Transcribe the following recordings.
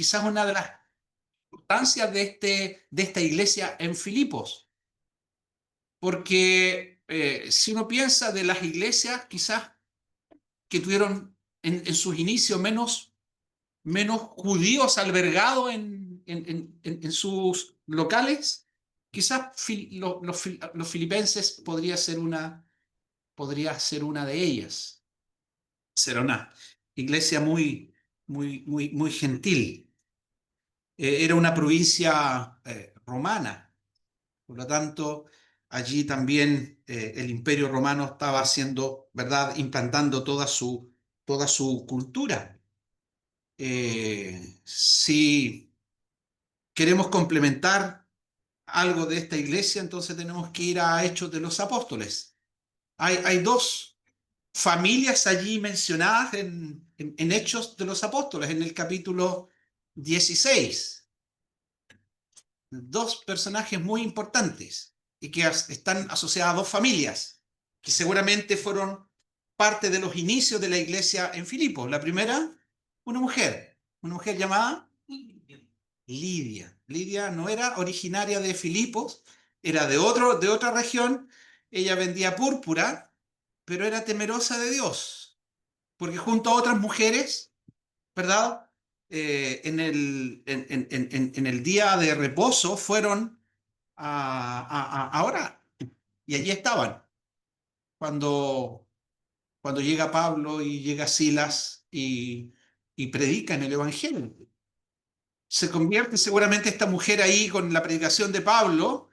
quizás una de las importancias de esta iglesia en Filipos, porque si uno piensa de las iglesias quizás que tuvieron en sus inicios menos judíos albergados en sus locales, quizás los filipenses podría ser una de ellas. Será una iglesia muy gentil. Era una provincia romana, por lo tanto, allí también el Imperio Romano estaba haciendo, ¿verdad?, implantando toda su cultura. Si queremos complementar algo de esta iglesia, entonces tenemos que ir a Hechos de los Apóstoles. Hay dos familias allí mencionadas en Hechos de los Apóstoles, en el capítulo 16. Dos personajes muy importantes y que están asociadas a dos familias que seguramente fueron parte de los inicios de la iglesia en Filipos. La primera, una mujer llamada Lidia. Lidia no era originaria de Filipos, era de otra región. Ella vendía púrpura, pero era temerosa de Dios, porque junto a otras mujeres, ¿verdad? En el día de reposo fueron a orar y allí estaban cuando llega Pablo y llega Silas y predican el Evangelio. Se convierte seguramente esta mujer ahí con la predicación de Pablo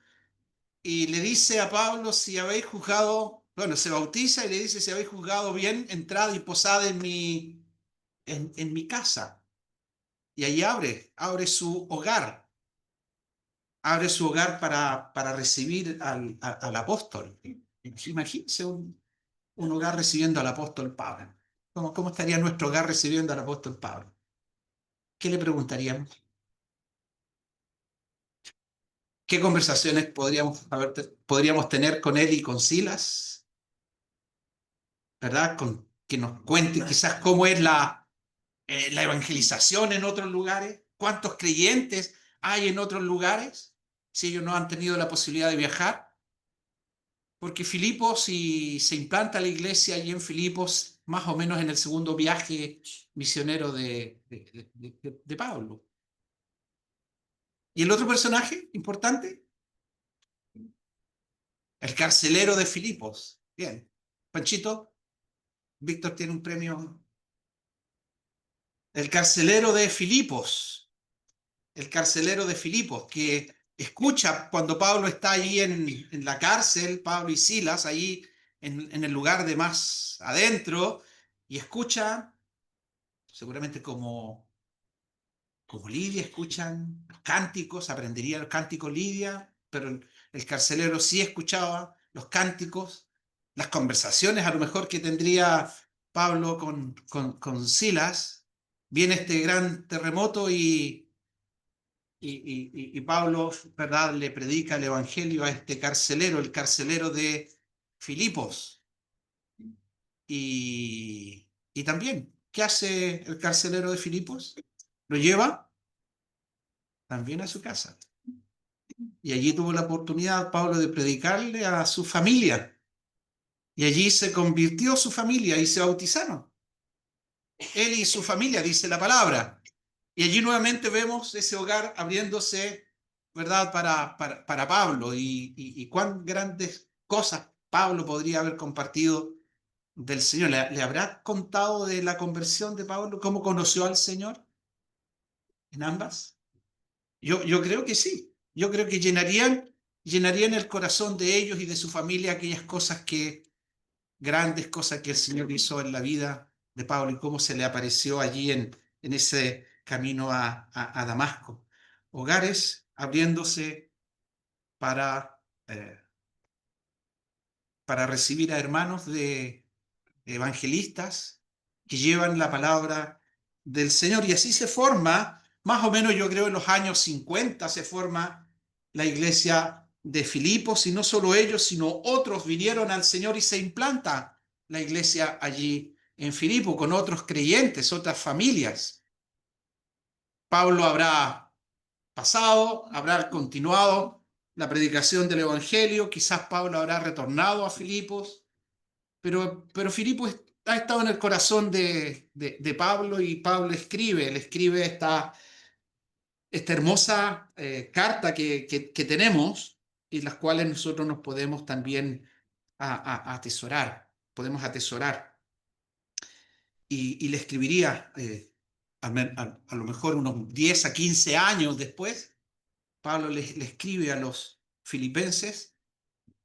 y le dice a Pablo, si habéis juzgado, bueno, se bautiza y le dice, si habéis juzgado bien, entrad y posad en mi casa. Y ahí abre su hogar para recibir al apóstol. Imagínense un hogar recibiendo al apóstol Pablo. ¿Cómo estaría nuestro hogar recibiendo al apóstol Pablo? ¿Qué le preguntaríamos? ¿Qué conversaciones podríamos tener con él y con Silas? ¿Verdad? Que nos cuente quizás cómo es la evangelización en otros lugares, cuántos creyentes hay en otros lugares, si ellos no han tenido la posibilidad de viajar. Porque Filipos, si se implanta la iglesia allí en Filipos, más o menos en el segundo viaje misionero de Pablo. ¿Y el otro personaje importante? El carcelero de Filipos. Bien. Panchito, Víctor tiene un premio. El carcelero de Filipos. El carcelero de Filipos, que escucha cuando Pablo está allí en la cárcel, Pablo y Silas, ahí en el lugar de más adentro, y escucha, seguramente como Lidia, escuchan los cánticos, aprendería los cánticos Lidia, pero el carcelero sí escuchaba los cánticos, las conversaciones a lo mejor que tendría Pablo con Silas. Viene este gran terremoto y Pablo, ¿verdad?, le predica el evangelio a este carcelero, el carcelero de Filipos. Y también, ¿qué hace el carcelero de Filipos? Lo lleva también a su casa. Y allí tuvo la oportunidad Pablo de predicarle a su familia. Y allí se convirtió su familia y se bautizaron. Él y su familia, dice la palabra. Y allí nuevamente vemos ese hogar abriéndose, ¿verdad?, para Pablo. Y cuán grandes cosas Pablo podría haber compartido del Señor. ¿Le habrá contado de la conversión de Pablo? ¿Cómo conoció al Señor en ambas? Yo creo que sí. Yo creo que llenarían el corazón de ellos y de su familia aquellas grandes cosas que el Señor hizo en la vida de Pablo y cómo se le apareció allí en ese camino a Damasco. Hogares abriéndose para, eh, para recibir a hermanos de evangelistas que llevan la palabra del Señor. Y así se forma, más o menos yo creo en los años 50 se forma la iglesia de Filipos, y no solo ellos, sino otros vinieron al Señor y se implanta la iglesia allí en Filipo con otros creyentes, otras familias. Pablo habrá pasado, habrá continuado la predicación del Evangelio, quizás Pablo habrá retornado a Filipos, pero Filipos ha estado en el corazón de Pablo, y Pablo le escribe esta hermosa carta que tenemos, y las cuales nosotros nos podemos también atesorar, podemos atesorar. Y le escribiría a lo mejor unos 10 a 15 años después. Pablo le escribe a los filipenses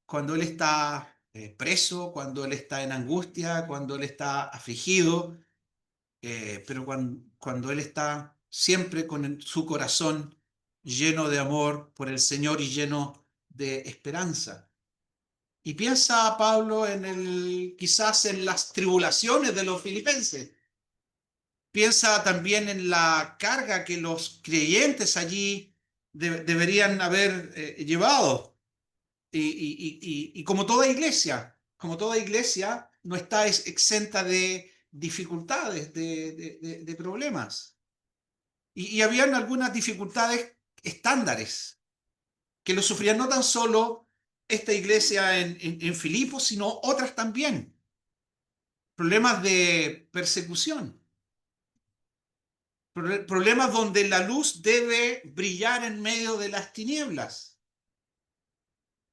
cuando él está preso, cuando él está en angustia, cuando él está afligido, pero cuando él está siempre con su corazón lleno de amor por el Señor y lleno de esperanza. Y piensa Pablo quizás en las tribulaciones de los filipenses. Piensa también en la carga que los creyentes allí deberían haber llevado. Y como toda iglesia, no está exenta de dificultades, de problemas. Y habían algunas dificultades estándares que lo sufrían no tan solo esta iglesia en Filipos, sino otras también. Problemas de persecución, problemas donde la luz debe brillar en medio de las tinieblas,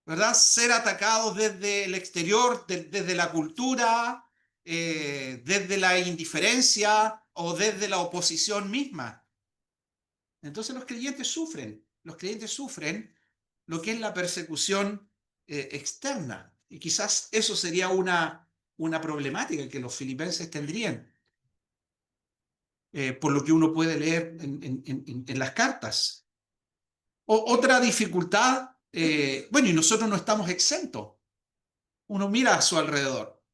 ¿verdad? Ser atacados desde el exterior, desde la cultura, desde la indiferencia o desde la oposición misma. Entonces los creyentes sufren lo que es la persecución externa. Y quizás eso sería una problemática que los filipenses tendrían, por lo que uno puede leer en las cartas. Otra dificultad, bueno, y nosotros no estamos exentos. Uno mira a su alrededor.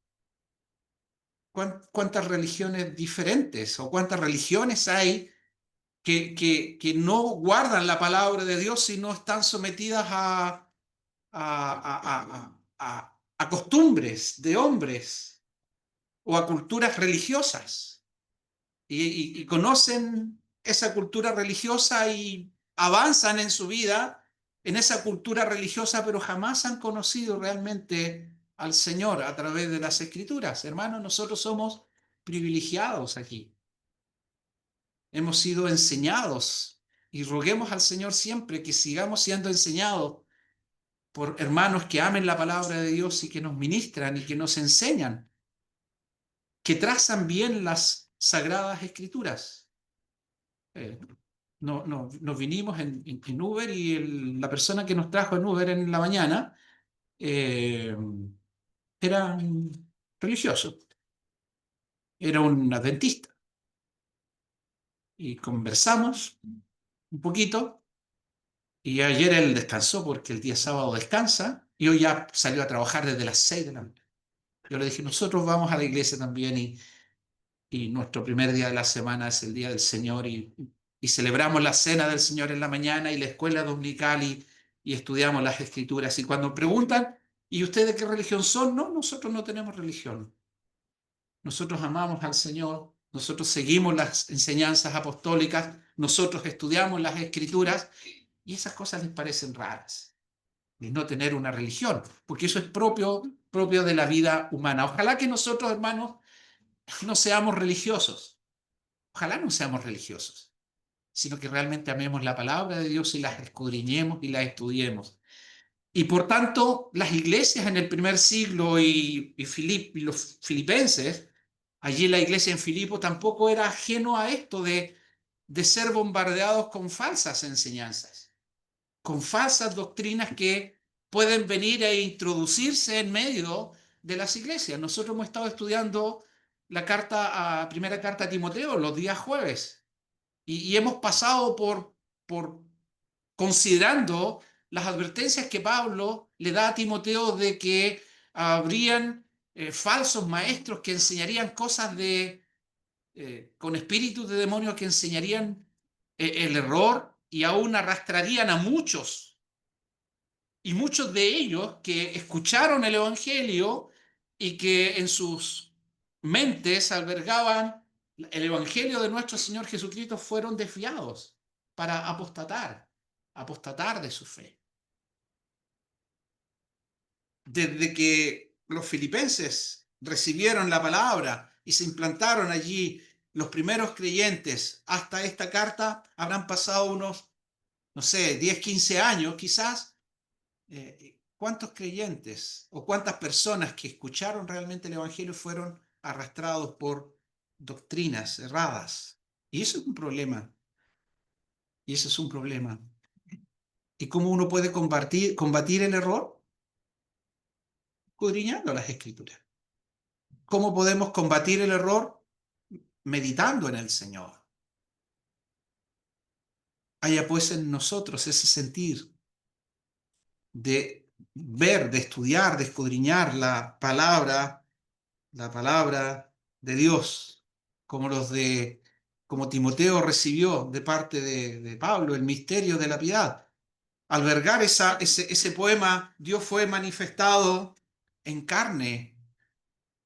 ¿Cuántas religiones diferentes o cuántas religiones hay que no guardan la palabra de Dios y no están sometidas a costumbres de hombres o a culturas religiosas? Y conocen esa cultura religiosa y avanzan en su vida en esa cultura religiosa, pero jamás han conocido realmente al Señor a través de las Escrituras. Hermanos, nosotros somos privilegiados aquí. Hemos sido enseñados, y roguemos al Señor siempre que sigamos siendo enseñados por hermanos que amen la palabra de Dios y que nos ministran y que nos enseñan, que trazan bien las sagradas Escrituras. Nos vinimos en Uber, y la persona que nos trajo en Uber en la mañana eh, era un religioso, era un adventista, y conversamos un poquito, y ayer él descansó porque el día sábado descansa, y hoy ya salió a trabajar desde las 6 de la mañana. Yo le dije, nosotros vamos a la iglesia también, y nuestro primer día de la semana es el día del Señor, y celebramos la cena del Señor en la mañana y la escuela dominical, y estudiamos las Escrituras. Y cuando preguntan, ¿y ustedes qué religión son? No, nosotros no tenemos religión. Nosotros amamos al Señor, nosotros seguimos las enseñanzas apostólicas, nosotros estudiamos las Escrituras, y esas cosas les parecen raras, de no tener una religión, porque eso es propio de la vida humana. Ojalá que nosotros, hermanos, no seamos religiosos. Ojalá no seamos religiosos, sino que realmente amemos la palabra de Dios y las escudriñemos y las estudiemos. Y por tanto, las iglesias en el primer siglo y los filipenses, allí la iglesia en Filipo tampoco era ajeno a esto de ser bombardeados con falsas enseñanzas, con falsas doctrinas que pueden venir e introducirse en medio de las iglesias. Nosotros hemos estado estudiando primera carta a Timoteo los días jueves, y hemos pasado por considerando las advertencias que Pablo le da a Timoteo de que habrían falsos maestros que enseñarían cosas con espíritus de demonios, que enseñarían el error y aún arrastrarían a muchos. Y muchos de ellos que escucharon el Evangelio y que en sus mentes albergaban el Evangelio de nuestro Señor Jesucristo fueron desviados. para apostatar de su fe. Desde que los filipenses recibieron la palabra y se implantaron allí los primeros creyentes hasta esta carta, habrán pasado unos, no sé, 10, 15 años quizás. ¿Cuántos creyentes o cuántas personas que escucharon realmente el Evangelio fueron arrastrados por doctrinas erradas? Y eso es un problema. Y eso es un problema. ¿Y cómo uno puede combatir el error? Escudriñando las Escrituras. ¿Cómo podemos combatir el error? Meditando en el Señor. Haya pues en nosotros ese sentir de ver, de estudiar, de escudriñar la palabra de Dios, como Timoteo recibió de parte de Pablo, el misterio de la piedad. Albergar ese poema, Dios fue manifestado en carne,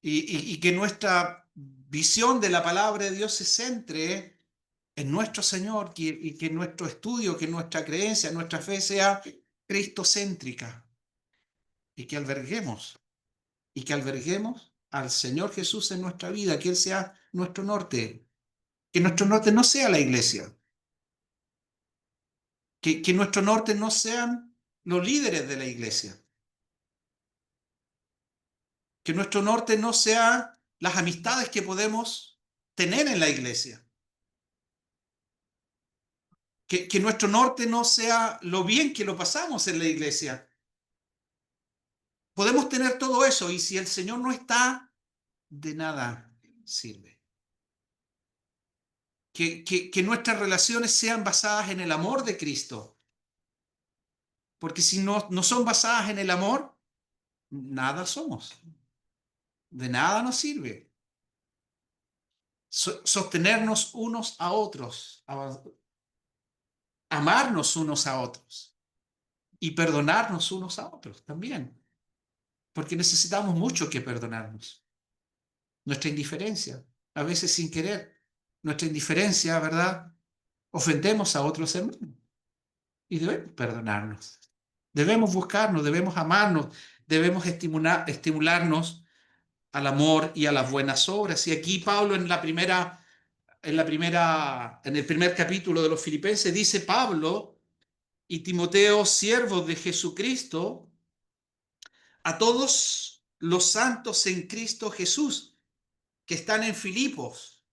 y que nuestra visión de la palabra de Dios se centre en nuestro Señor, y que nuestro estudio, que nuestra creencia, nuestra fe sea cristocéntrica, y que alberguemos al Señor Jesús en nuestra vida, que Él sea nuestro norte, que nuestro norte no sea la iglesia, que nuestro norte no sean los líderes de la iglesia, que nuestro norte no sea las amistades que podemos tener en la iglesia, que nuestro norte no sea lo bien que lo pasamos en la iglesia. Podemos tener todo eso, y si el Señor no está, de nada sirve. Que nuestras relaciones sean basadas en el amor de Cristo, porque si no son basadas en el amor, nada somos, de nada nos sirve. Sostenernos unos a otros, amarnos unos a otros y perdonarnos unos a otros también, porque necesitamos mucho que perdonarnos. Nuestra indiferencia, a veces sin querer, nuestra indiferencia, ¿verdad? Ofendemos a otros hermanos, y debemos perdonarnos. Debemos buscarnos, debemos amarnos, debemos estimularnos al amor y a las buenas obras. Y aquí Pablo en el primer capítulo de los Filipenses dice: Pablo y Timoteo, siervos de Jesucristo, a todos los santos en Cristo Jesús que están en Filipos,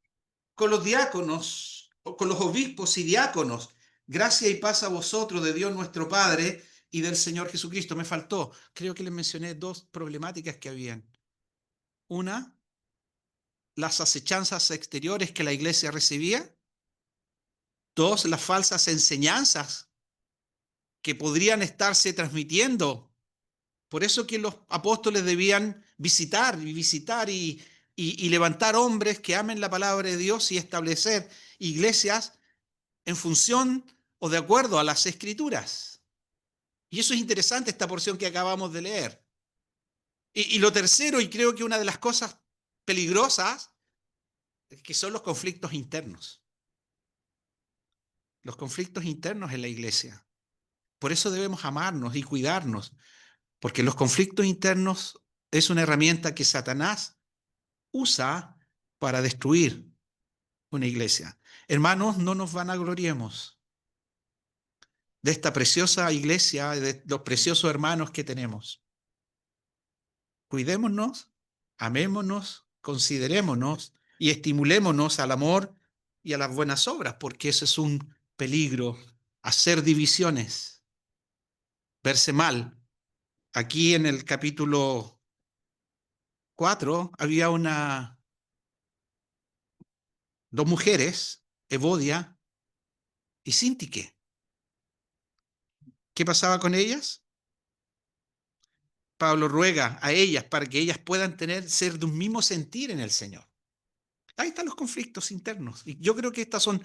con los diáconos, o con los obispos y diáconos, gracia y paz a vosotros de Dios nuestro Padre y del Señor Jesucristo. Me faltó, creo que les mencioné dos problemáticas que habían. Una, las acechanzas exteriores que la iglesia recibía. Dos, las falsas enseñanzas que podrían estarse transmitiendo. Por eso que los apóstoles debían visitar y levantar hombres que amen la palabra de Dios y establecer iglesias en función o de acuerdo a las Escrituras. Y eso es interesante, esta porción que acabamos de leer. Y lo tercero, y creo que una de las cosas peligrosas, que son los conflictos internos. Los conflictos internos en la iglesia. Por eso debemos amarnos y cuidarnos, porque los conflictos internos es una herramienta que Satanás usa para destruir una iglesia. Hermanos, no nos vanagloriemos de esta preciosa iglesia, de los preciosos hermanos que tenemos. Cuidémonos, amémonos, considerémonos y estimulémonos al amor y a las buenas obras, porque eso es un peligro, hacer divisiones, verse mal. Aquí en el capítulo 4 había dos mujeres, Evodia y Síntique. ¿Qué pasaba con ellas? Pablo ruega a ellas para que ellas puedan ser de un mismo sentir en el Señor. Ahí están los conflictos internos. Y yo creo que estas son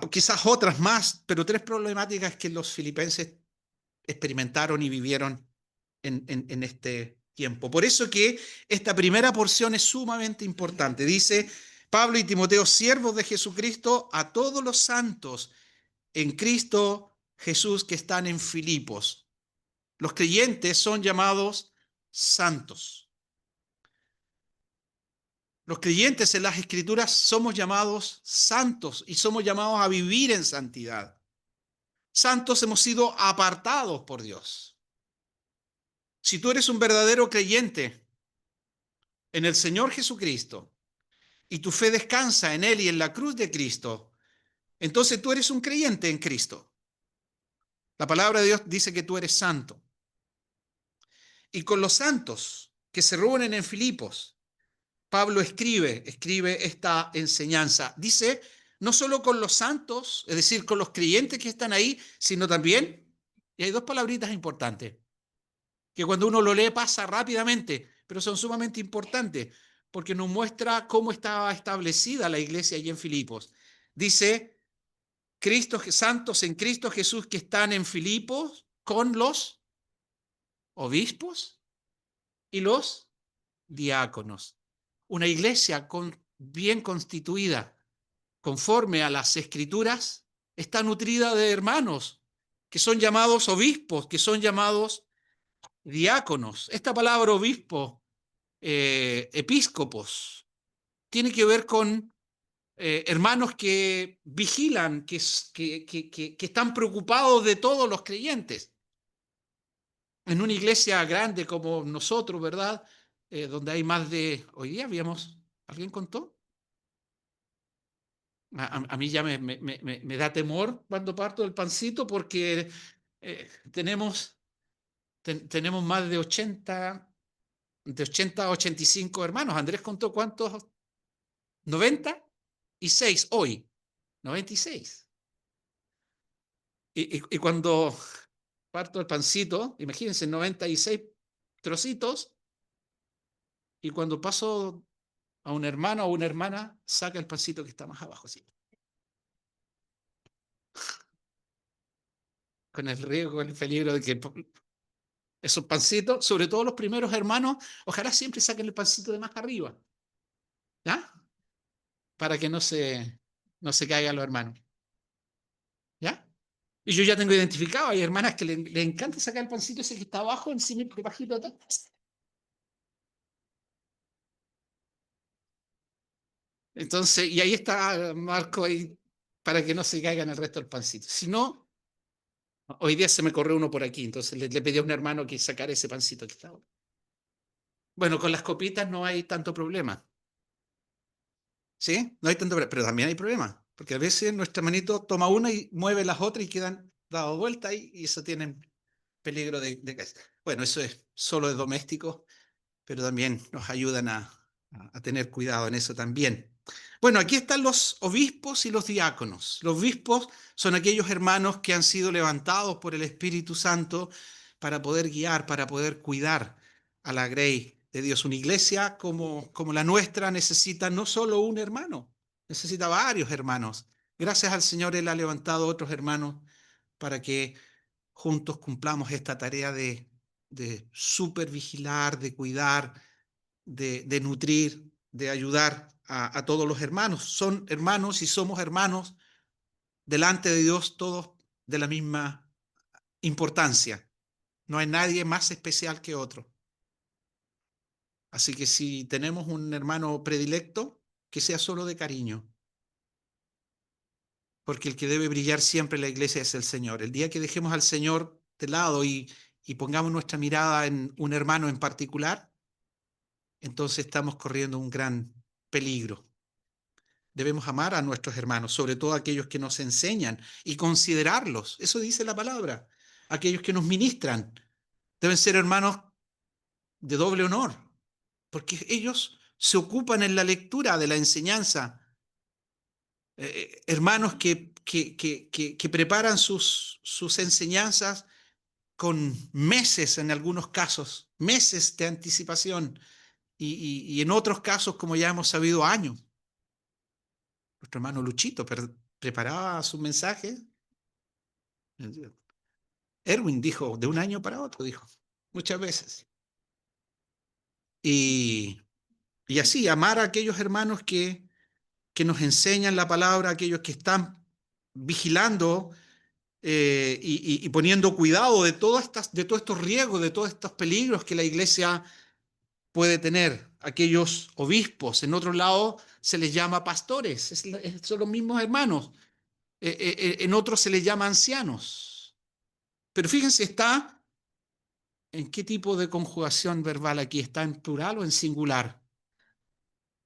quizás otras más, pero tres problemáticas que los filipenses experimentaron y vivieron en este tiempo. Por eso que esta primera porción es sumamente importante. Dice: Pablo y Timoteo, siervos de Jesucristo, a todos los santos en Cristo Jesús que están en Filipos. Los creyentes son llamados santos. Los creyentes en las Escrituras somos llamados santos y somos llamados a vivir en santidad. Santos hemos sido apartados por Dios. Si tú eres un verdadero creyente en el Señor Jesucristo y tu fe descansa en Él y en la cruz de Cristo, entonces tú eres un creyente en Cristo. La palabra de Dios dice que tú eres santo. Y con los santos que se reúnen en Filipos, Pablo escribe esta enseñanza. Dice, no solo con los santos, es decir, con los creyentes que están ahí, sino también, y hay dos palabritas importantes, que cuando uno lo lee pasa rápidamente, pero son sumamente importantes, porque nos muestra cómo estaba establecida la iglesia allí en Filipos. Dice, santos en Cristo Jesús que están en Filipos con los obispos y los diáconos. Una iglesia bien constituida, conforme a las Escrituras, está nutrida de hermanos que son llamados obispos, que son llamados diáconos. Esta palabra obispo, episcopos, tiene que ver con hermanos que vigilan, que están preocupados de todos los creyentes. En una iglesia grande como nosotros, ¿verdad? Donde hay más de, hoy día habíamos, ¿alguien contó? A mí ya me da temor cuando parto del pancito porque tenemos más de 80 a 85 hermanos. Andrés contó cuántos, 96 hoy, 96. Y cuando parto el pancito, imagínense, 96 trocitos, y cuando paso a un hermano o una hermana, saca el pancito que está más abajo, así. Con el riesgo, el peligro de que esos pancitos, sobre todo los primeros hermanos, ojalá siempre saquen el pancito de más arriba, ¿ya? Para que no se caigan los hermanos, ¿ya? Y yo ya tengo identificado, hay hermanas que le encanta sacar el pancito ese que está abajo, encima, bajito atrás. Entonces, y ahí está Marco ahí para que no se caigan el resto del pancito. Si no, hoy día se me corrió uno por aquí, entonces le pedí a un hermano que sacara ese pancito que estaba. Bueno, con las copitas no hay tanto problema, ¿sí? No hay tanto problema, pero también hay problema, porque a veces nuestra manito toma una y mueve las otras y quedan dado vuelta y eso tiene peligro de caer. Bueno, eso es solo de domésticos, pero también nos ayudan a tener cuidado en eso también. Bueno, aquí están los obispos y los diáconos. Los obispos son aquellos hermanos que han sido levantados por el Espíritu Santo para poder guiar, para poder cuidar a la grey de Dios. Una iglesia como la nuestra necesita no solo un hermano, necesita varios hermanos. Gracias al Señor, Él ha levantado otros hermanos para que juntos cumplamos esta tarea de supervigilar, de cuidar, de nutrir, de ayudar a todos los hermanos. Son hermanos y somos hermanos delante de Dios, todos de la misma importancia. No hay nadie más especial que otro. Así que si tenemos un hermano predilecto, que sea solo de cariño, porque el que debe brillar siempre en la iglesia es el Señor. El día que dejemos al Señor de lado y pongamos nuestra mirada en un hermano en particular, entonces estamos corriendo un gran peligro. Debemos amar a nuestros hermanos, sobre todo aquellos que nos enseñan y considerarlos. Eso dice la palabra. Aquellos que nos ministran deben ser hermanos de doble honor, porque ellos se ocupan en la lectura de la enseñanza. Hermanos que preparan sus enseñanzas con meses en algunos casos, meses de anticipación y en otros casos, como ya hemos sabido, años. Nuestro hermano Luchito preparaba su mensaje. Erwin dijo, de un año para otro, dijo, muchas veces. Y, y así, amar a aquellos hermanos que nos enseñan la palabra, aquellos que están vigilando y poniendo cuidado de de todos estos riesgos, de todos estos peligros que la iglesia puede tener. Aquellos obispos, en otro lado se les llama pastores, son los mismos hermanos. En otros se les llama ancianos. Pero fíjense, está en qué tipo de conjugación verbal aquí, ¿está en plural o en singular?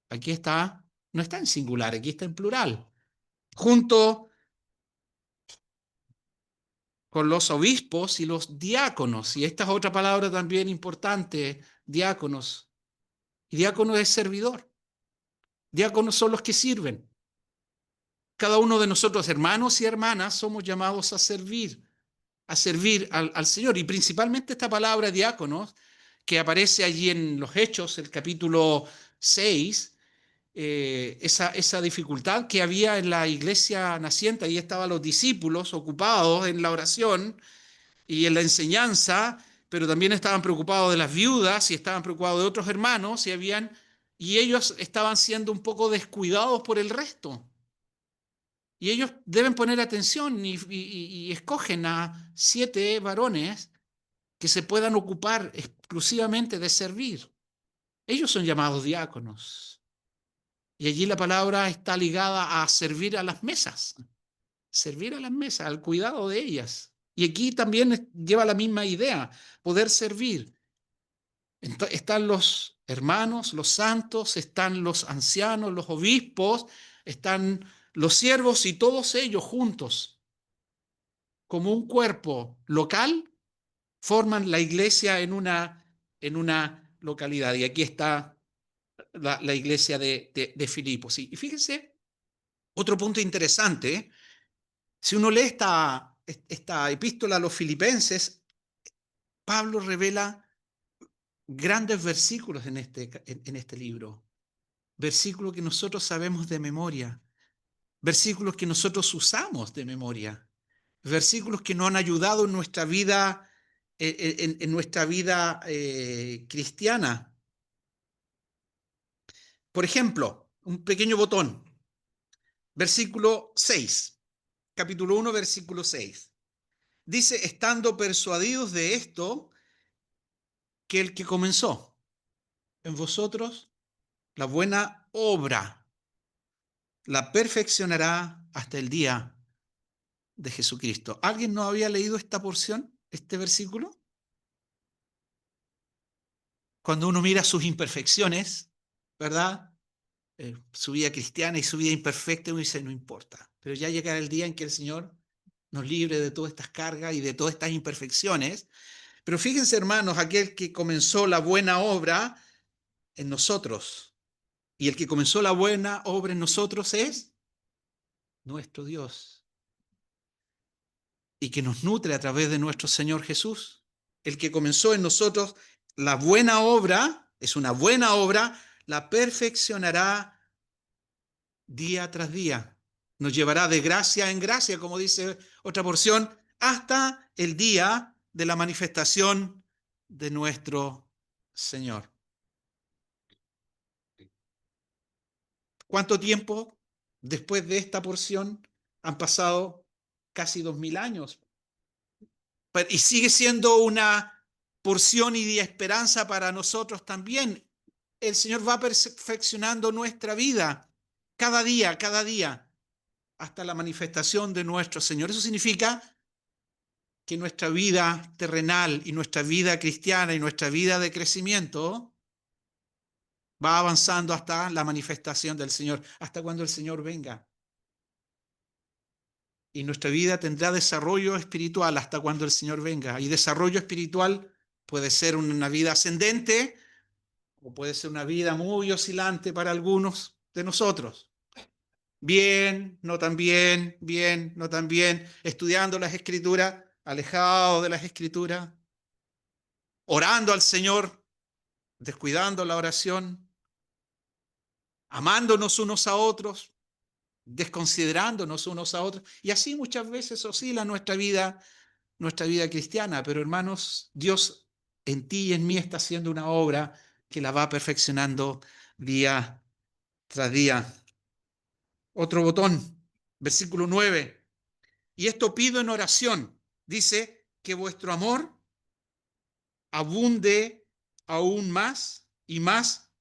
Aquí está, no está en singular, aquí está en plural. Junto con los obispos y los diáconos. Y esta es otra palabra también importante, diáconos. Y diácono es servidor. Diáconos son los que sirven. Cada uno de nosotros, hermanos y hermanas, somos llamados a servir al Señor. Y principalmente esta palabra diáconos, que aparece allí en los Hechos, el capítulo 6, esa dificultad que había en la iglesia naciente. Ahí estaban los discípulos ocupados en la oración y en la enseñanza, pero también estaban preocupados de las viudas y estaban preocupados de otros hermanos y ellos estaban siendo un poco descuidados por el resto. Y ellos deben poner atención y escogen a 7 varones que se puedan ocupar exclusivamente de servir. Ellos son llamados diáconos. Y allí la palabra está ligada a servir a las mesas, al cuidado de ellas. Y aquí también lleva la misma idea, poder servir. Están los hermanos, los santos, están los ancianos, los obispos, están los siervos y todos ellos juntos, como un cuerpo local, forman la iglesia en una localidad. Y aquí está la iglesia de Filipos. Y fíjense, otro punto interesante, si uno lee esta epístola a los filipenses, Pablo revela grandes versículos en este libro, versículos que nosotros sabemos de memoria, versículos que nosotros usamos de memoria, versículos que nos han ayudado en nuestra vida, en nuestra vida cristiana. Por ejemplo, un pequeño botón, versículo 6, capítulo 1, versículo 6. Dice, estando persuadidos de esto, que el que comenzó en vosotros la buena obra la perfeccionará hasta el día de Jesucristo. ¿Alguien no había leído esta porción, este versículo? Cuando uno mira sus imperfecciones, ¿verdad? Su vida cristiana y su vida imperfecta, uno dice, no importa. Pero ya llegará el día en que el Señor nos libre de todas estas cargas y de todas estas imperfecciones. Pero fíjense, hermanos, aquel que comenzó la buena obra en nosotros, y el que comenzó la buena obra en nosotros es nuestro Dios, y que nos nutre a través de nuestro Señor Jesús. El que comenzó en nosotros la buena obra, es una buena obra, la perfeccionará día tras día. Nos llevará de gracia en gracia, como dice otra porción, hasta el día de la manifestación de nuestro Señor. ¿Cuánto tiempo después de esta porción? Han pasado casi 2000 años. Y sigue siendo una porción y de esperanza para nosotros también. El Señor va perfeccionando nuestra vida cada día, hasta la manifestación de nuestro Señor. Eso significa que nuestra vida terrenal y nuestra vida cristiana y nuestra vida de crecimiento va avanzando hasta la manifestación del Señor, hasta cuando el Señor venga. Y nuestra vida tendrá desarrollo espiritual hasta cuando el Señor venga. Y desarrollo espiritual puede ser una vida ascendente o puede ser una vida muy oscilante para algunos de nosotros. Bien, no tan bien, no tan bien, estudiando las Escrituras, alejado de las Escrituras, orando al Señor, descuidando la oración, amándonos unos a otros, desconsiderándonos unos a otros. Y así muchas veces oscila nuestra vida cristiana. Pero hermanos, Dios en ti y en mí está haciendo una obra que la va perfeccionando día tras día. Otro botón, versículo 9. Y esto pido en oración. Dice que vuestro amor abunde aún más y más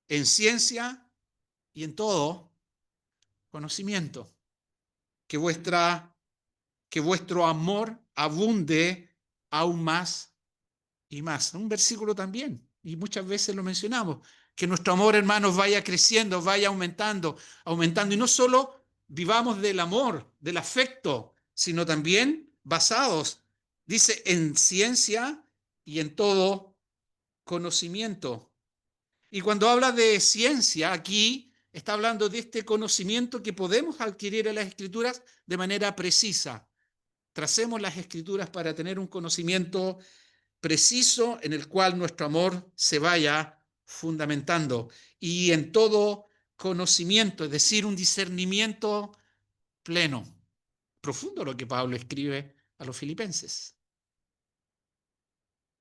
en ciencia y en todo conocimiento. Que vuestro amor abunde aún más y más. Un versículo también, y muchas veces lo mencionamos, que nuestro amor, hermanos, vaya creciendo, vaya aumentando, aumentando, y no solo vivamos del amor, del afecto, sino también basados, dice, en ciencia y en todo conocimiento. Y cuando habla de ciencia, aquí está hablando de este conocimiento que podemos adquirir en las Escrituras de manera precisa. Tracemos las Escrituras para tener un conocimiento preciso en el cual nuestro amor se vaya fundamentando. Y en todo conocimiento, es decir, un discernimiento pleno. Profundo lo que Pablo escribe a los filipenses.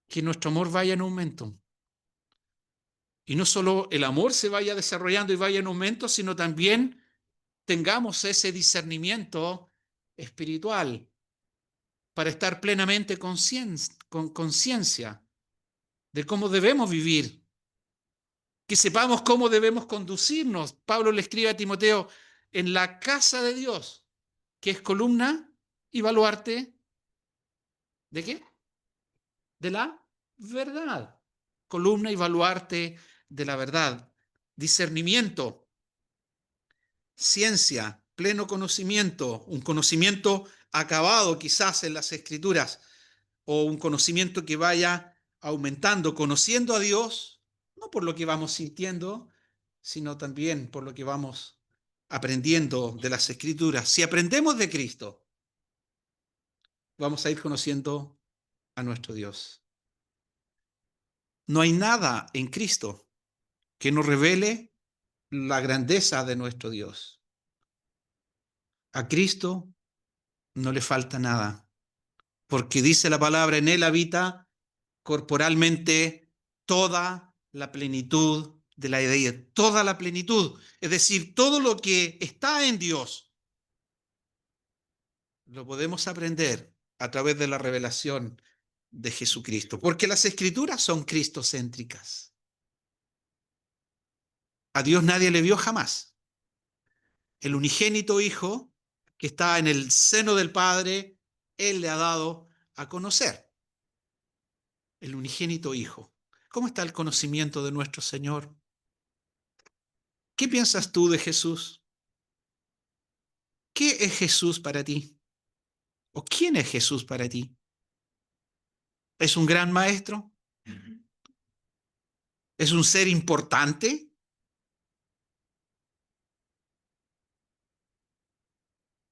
Que nuestro amor vaya en aumento. Y no solo el amor se vaya desarrollando y vaya en aumento, sino también tengamos ese discernimiento espiritual para estar plenamente con conciencia de cómo debemos vivir, que sepamos cómo debemos conducirnos. Pablo le escribe a Timoteo, en la casa de Dios, que es columna y baluarte, ¿de qué? De la verdad. Columna y baluarte de la verdad. Discernimiento, ciencia, pleno conocimiento, un conocimiento acabado quizás en las Escrituras, o un conocimiento que vaya aumentando, conociendo a Dios, no por lo que vamos sintiendo, sino también por lo que vamos aprendiendo de las Escrituras. Si aprendemos de Cristo, vamos a ir conociendo a nuestro Dios. No hay nada en Cristo que nos revele la grandeza de nuestro Dios. A Cristo no le falta nada, porque dice la palabra, en Él habita corporalmente toda la plenitud de la deidad, toda la plenitud, es decir, todo lo que está en Dios, lo podemos aprender a través de la revelación de Jesucristo, porque las Escrituras son cristocéntricas. A Dios nadie le vio jamás. El unigénito Hijo que está en el seno del Padre, Él le ha dado a conocer. El unigénito Hijo. ¿Cómo está el conocimiento de nuestro Señor? ¿Qué piensas tú de Jesús? ¿Qué es Jesús para ti? ¿O quién es Jesús para ti? ¿Es un gran maestro? ¿Es un ser importante?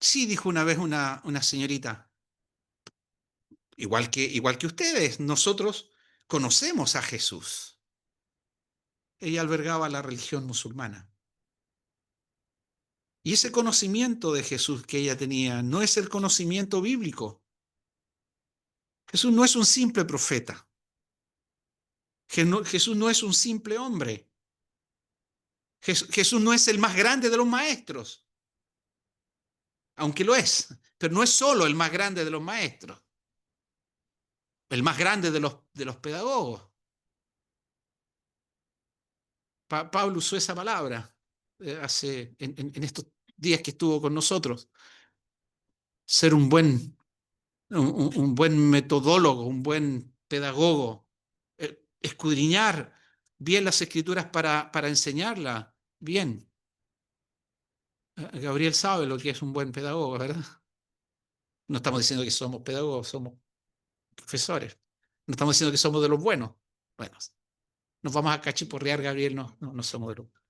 Sí, dijo una vez una señorita, igual que ustedes, nosotros conocemos a Jesús. Ella albergaba la religión musulmana. Y ese conocimiento de Jesús que ella tenía no es el conocimiento bíblico. Jesús no es un simple profeta. Jesús no es un simple hombre. Jesús no es el más grande de los maestros, aunque lo es, pero no es solo el más grande de los maestros, el más grande de los pedagogos. Pablo usó esa palabra en estos días que estuvo con nosotros. Ser un buen metodólogo, un buen pedagogo, escudriñar bien las Escrituras para enseñarla bien. Gabriel sabe lo que es un buen pedagogo, ¿verdad? No estamos diciendo que somos pedagogos, somos profesores. No estamos diciendo que somos de los buenos. Bueno, nos vamos a cachiporrear, Gabriel, no somos de los buenos.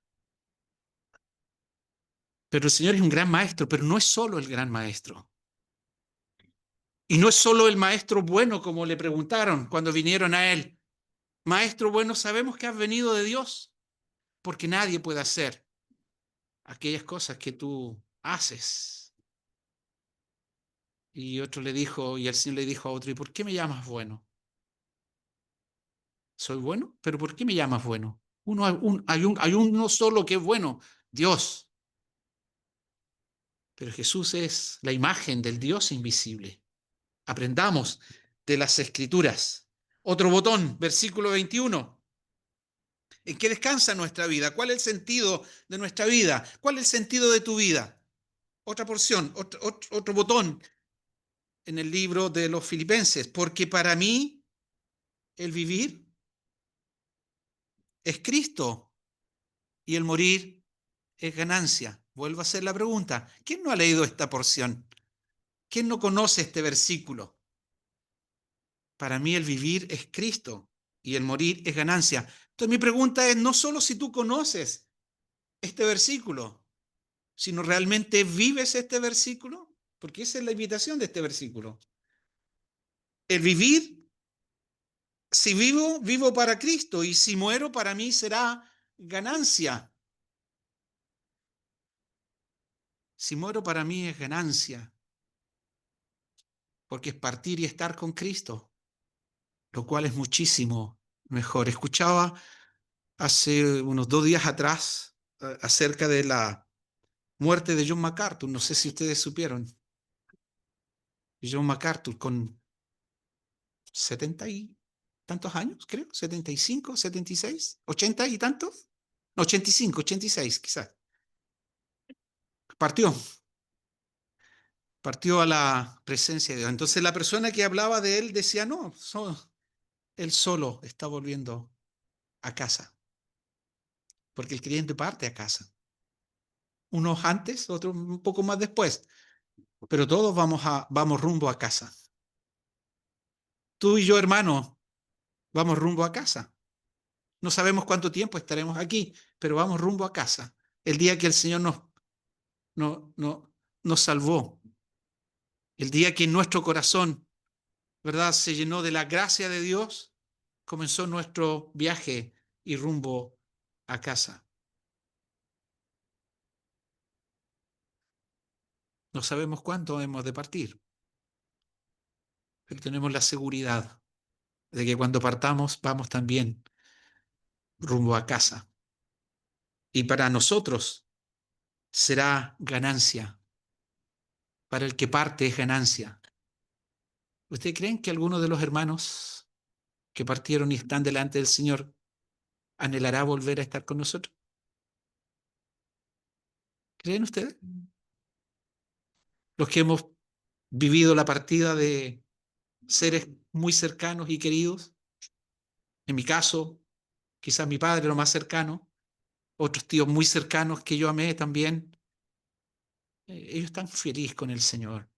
Pero el Señor es un gran maestro, pero no es solo el gran maestro. Y no es solo el maestro bueno, como le preguntaron cuando vinieron a él. Maestro bueno, sabemos que has venido de Dios, porque nadie puede hacer aquellas cosas que tú haces. Y otro le dijo, y el Señor le dijo a otro, ¿y por qué me llamas bueno? ¿Soy bueno? ¿Pero por qué me llamas bueno? Hay uno solo que es bueno, Dios. Pero Jesús es la imagen del Dios invisible. Aprendamos de las Escrituras. Otro botón, versículo 21. ¿En qué descansa nuestra vida? ¿Cuál es el sentido de nuestra vida? ¿Cuál es el sentido de tu vida? Otra porción, otro botón en el libro de los Filipenses. Porque para mí el vivir es Cristo y el morir es ganancia. Vuelvo a hacer la pregunta. ¿Quién no ha leído esta porción? ¿Quién no conoce este versículo? Para mí el vivir es Cristo y el morir es ganancia. Entonces mi pregunta es no solo si tú conoces este versículo, sino realmente vives este versículo, porque esa es la invitación de este versículo. El vivir, si vivo, vivo para Cristo, y si muero, para mí será ganancia. Si muero, para mí es ganancia, porque es partir y estar con Cristo, lo cual es muchísimo mejor. Escuchaba hace unos 2 días atrás acerca de la muerte de John MacArthur. No sé si ustedes supieron. John MacArthur con 70 y tantos años, creo, 75, 76, 80 y tantos. No, 85, 86 quizás. Partió, partió a la presencia de Dios. Entonces la persona que hablaba de él decía, no, él solo está volviendo a casa, porque el creyente parte a casa. Unos antes, otros un poco más después, pero todos vamos rumbo a casa. Tú y yo, hermano, vamos rumbo a casa. No sabemos cuánto tiempo estaremos aquí, pero vamos rumbo a casa. El día que el Señor nos salvó, el día que nuestro corazón, ¿verdad?, se llenó de la gracia de Dios, comenzó nuestro viaje y rumbo a casa. No sabemos cuánto hemos de partir, pero tenemos la seguridad de que cuando partamos vamos también rumbo a casa. Y para nosotros será ganancia. Para el que parte es ganancia. ¿Ustedes creen que alguno de los hermanos que partieron y están delante del Señor anhelará volver a estar con nosotros? ¿Creen ustedes? Los que hemos vivido la partida de seres muy cercanos y queridos, en mi caso, quizás mi padre, lo más cercano, otros tíos muy cercanos que yo amé también, ellos están felices con el Señor.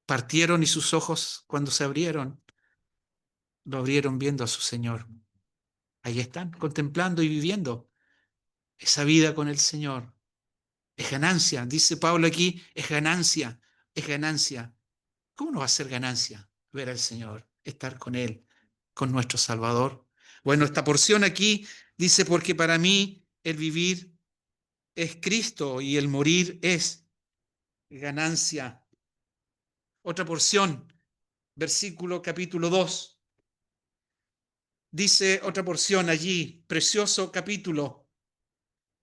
Partieron y sus ojos, cuando se abrieron, lo abrieron viendo a su Señor. Ahí están, contemplando y viviendo esa vida con el Señor. Es ganancia, dice Pablo aquí, es ganancia, es ganancia. ¿Cómo no va a ser ganancia ver al Señor, estar con Él, con nuestro Salvador? Bueno, esta porción aquí dice, porque para mí el vivir es Cristo y el morir es ganancia. Otra porción, versículo capítulo 2. Dice otra porción allí, precioso capítulo.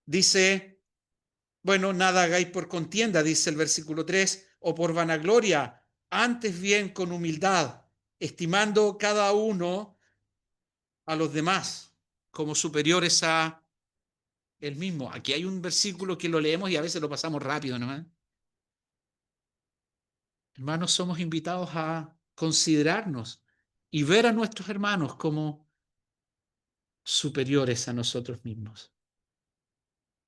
Dice, bueno, nada hagáis por contienda, dice el versículo 3, o por vanagloria, antes bien con humildad, estimando cada uno a los demás como superiores a él mismo. Aquí hay un versículo que lo leemos y a veces lo pasamos rápido, ¿no? Hermanos, somos invitados a considerarnos y ver a nuestros hermanos como superiores a nosotros mismos.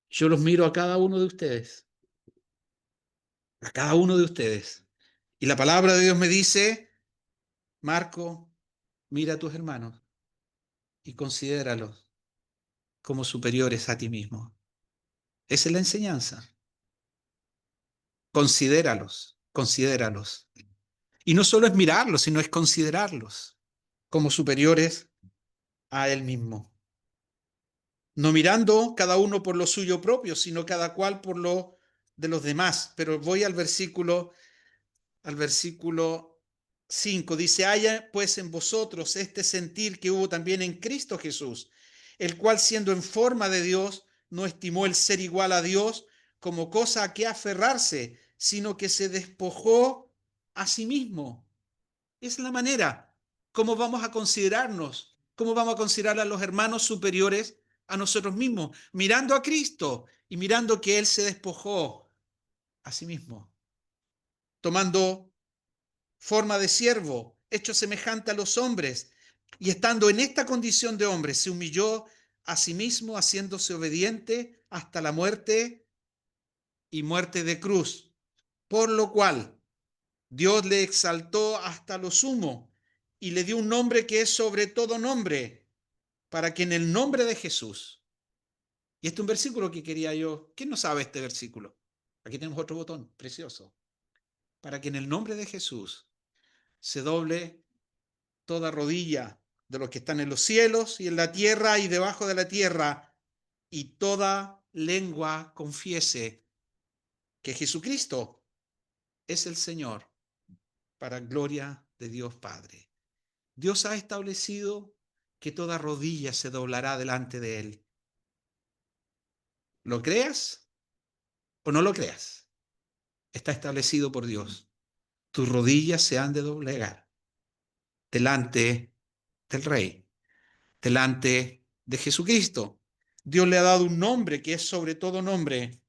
Yo los miro a cada uno de ustedes, a cada uno de ustedes. Y la palabra de Dios me dice, Marco, mira a tus hermanos y considéralos como superiores a ti mismo. Esa es la enseñanza. Considéralos, considéralos. Y no solo es mirarlos, sino es considerarlos como superiores a él mismo. No mirando cada uno por lo suyo propio, sino cada cual por lo de los demás. Pero voy al versículo 5. Dice, haya pues en vosotros este sentir que hubo también en Cristo Jesús, el cual siendo en forma de Dios, no estimó el ser igual a Dios como cosa a que aferrarse, sino que se despojó a sí mismo. Esa es la manera. ¿Cómo vamos a considerarnos? ¿Cómo vamos a considerar a los hermanos superiores a nosotros mismos? Mirando a Cristo y mirando que Él se despojó a sí mismo, tomando forma de siervo, hecho semejante a los hombres, y estando en esta condición de hombre, se humilló a sí mismo, haciéndose obediente hasta la muerte y muerte de cruz, por lo cual Dios le exaltó hasta lo sumo y le dio un nombre que es sobre todo nombre, para que en el nombre de Jesús, y este es un versículo que quería yo, ¿quién no sabe este versículo? Aquí tenemos otro botón, precioso, para que en el nombre de Jesús se doble toda rodilla de los que están en los cielos y en la tierra y debajo de la tierra, y toda lengua confiese que Jesucristo es el Señor, para gloria de Dios Padre. Dios ha establecido que toda rodilla se doblará delante de Él. ¿Lo creas o no lo creas? Está establecido por Dios. Tus rodillas se han de doblegar delante del Rey, delante de Jesucristo. Dios le ha dado un nombre que es sobre todo nombre.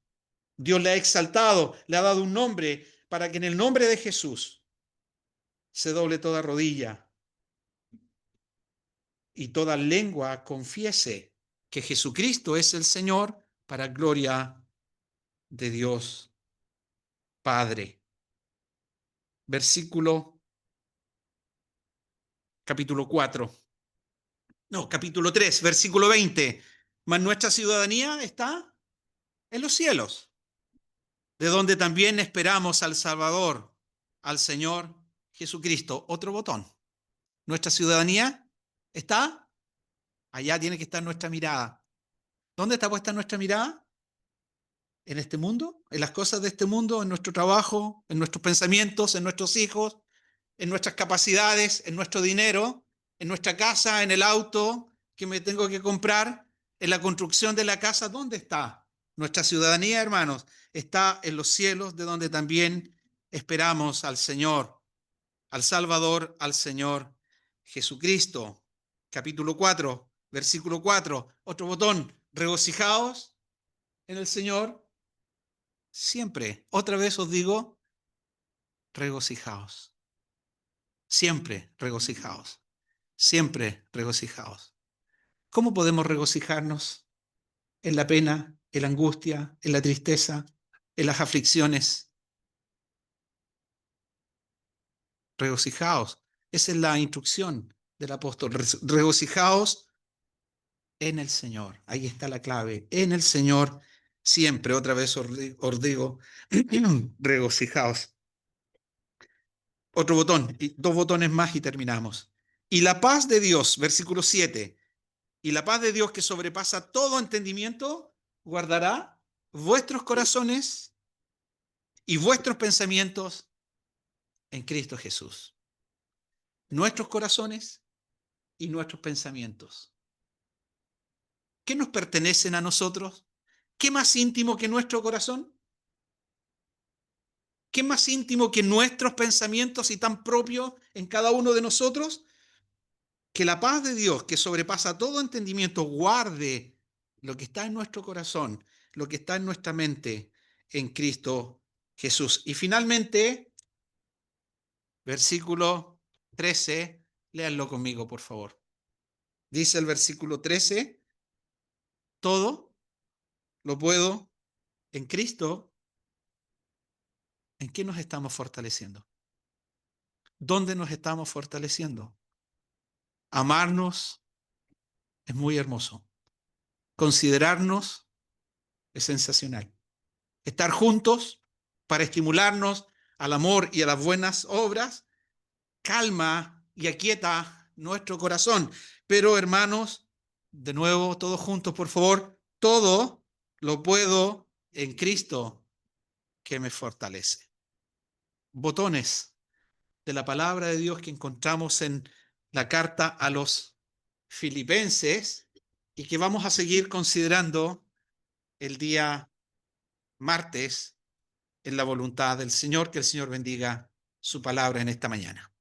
Dios le ha exaltado, le ha dado un nombre para que en el nombre de Jesús se doble toda rodilla y toda lengua confiese que Jesucristo es el Señor, para gloria de Dios Padre. Versículo, capítulo 4. No, capítulo 3, versículo 20. Mas nuestra ciudadanía está en los cielos, de donde también esperamos al Salvador, al Señor Jesucristo. Otro botón. Nuestra ciudadanía está, allá tiene que estar nuestra mirada. ¿Dónde está puesta nuestra mirada? ¿En este mundo? ¿En las cosas de este mundo? ¿En nuestro trabajo? ¿En nuestros pensamientos? ¿En nuestros hijos? ¿En nuestras capacidades? ¿En nuestro dinero? ¿En nuestra casa? ¿En el auto que me tengo que comprar? ¿En la construcción de la casa? ¿Dónde está? Nuestra ciudadanía, hermanos, está en los cielos, de donde también esperamos al Señor, al Salvador, al Señor Jesucristo. Capítulo 4, versículo 4. Otro botón. Regocijaos en el Señor siempre. Otra vez os digo, regocijaos. Siempre regocijaos. Siempre regocijaos. ¿Cómo podemos regocijarnos? En la pena, en la angustia, en la tristeza, en las aflicciones. Regocijaos. Esa es la instrucción del apóstol. Regocijaos en el Señor. Ahí está la clave. En el Señor siempre. Otra vez os digo, regocijaos. Otro botón, y dos botones más y terminamos. Y la paz de Dios, versículo 7. Y la paz de Dios que sobrepasa todo entendimiento, guardará vuestros corazones y vuestros pensamientos en Cristo Jesús. Nuestros corazones y nuestros pensamientos. ¿Qué nos pertenecen a nosotros? ¿Qué más íntimo que nuestro corazón? ¿Qué más íntimo que nuestros pensamientos y tan propio en cada uno de nosotros? Que la paz de Dios, que sobrepasa todo entendimiento, guarde lo que está en nuestro corazón, lo que está en nuestra mente en Cristo Jesús. Y finalmente, versículo 13, léanlo conmigo, por favor. Dice el versículo 13, todo lo puedo en Cristo. ¿En qué nos estamos fortaleciendo? ¿Dónde nos estamos fortaleciendo? Amarnos es muy hermoso. Considerarnos es sensacional. Estar juntos para estimularnos al amor y a las buenas obras, calma y aquieta nuestro corazón. Pero hermanos, de nuevo, todos juntos, por favor, todo lo puedo en Cristo que me fortalece. Botones de la palabra de Dios que encontramos en la carta a los Filipenses y que vamos a seguir considerando el día martes en la voluntad del Señor. Que el Señor bendiga su palabra en esta mañana.